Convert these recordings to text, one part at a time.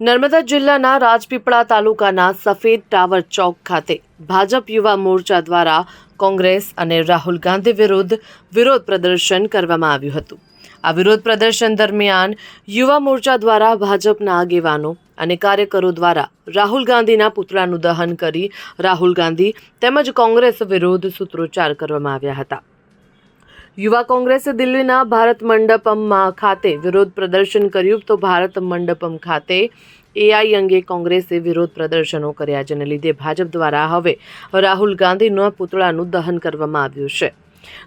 નર્મદા જિલ્લાના રાજપીપળા તાલુકાના સફેદ ટાવર ચોક ખાતે ભાજપ યુવા મોરચા દ્વારા કોંગ્રેસ અને રાહુલ ગાંધી વિરુદ્ધ વિરોધ પ્રદર્શન કરવામાં આવ્યું હતું। આ વિરોધ પ્રદર્શન દરમિયાન યુવા મોરચા દ્વારા ભાજપના આગેવાનો અને કાર્યકરો દ્વારા રાહુલ ગાંધીના પુતળાનું દહન કરી રાહુલ ગાંધી તેમજ કોંગ્રેસ વિરુદ્ધ સૂત્રોચ્ચાર કરવામાં આવ્યા હતા। યુવા કોંગ્રેસે દિલ્હીના ભારત મંડપમમાં ખાતે વિરોધ પ્રદર્શન કર્યું તો ભારત મંડપમ ખાતે એઆઈ અંગે કોંગ્રેસે વિરોધ પ્રદર્શનો કર્યા, જેને લીધે ભાજપ દ્વારા હવે રાહુલ ગાંધીના પુતળાનું દહન કરવામાં આવ્યું છે।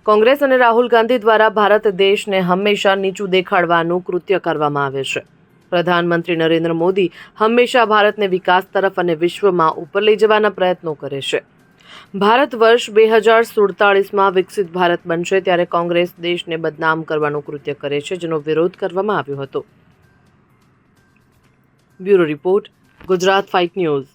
કોંગ્રેસ અને રાહુલ ગાંધી દ્વારા ભારત દેશને હંમેશા નીચું દેખાડવાનું કૃત્ય કરવામાં આવે છે। પ્રધાનમંત્રી નરેન્દ્ર મોદી હંમેશા ભારતને વિકાસ તરફ અને વિશ્વમાં ઉપર લઈ જવાના પ્રયત્નો કરે છે। ભારત વર્ષ 2047માં વિકસિત ભારત બનશે ત્યારે કોંગ્રેસ દેશને બદનામ કરવાનું કૃત્ય કરે છે, જેનો વિરોધ કરવામાં આવ્યો હતો। Bureau report, Gujarat fight news.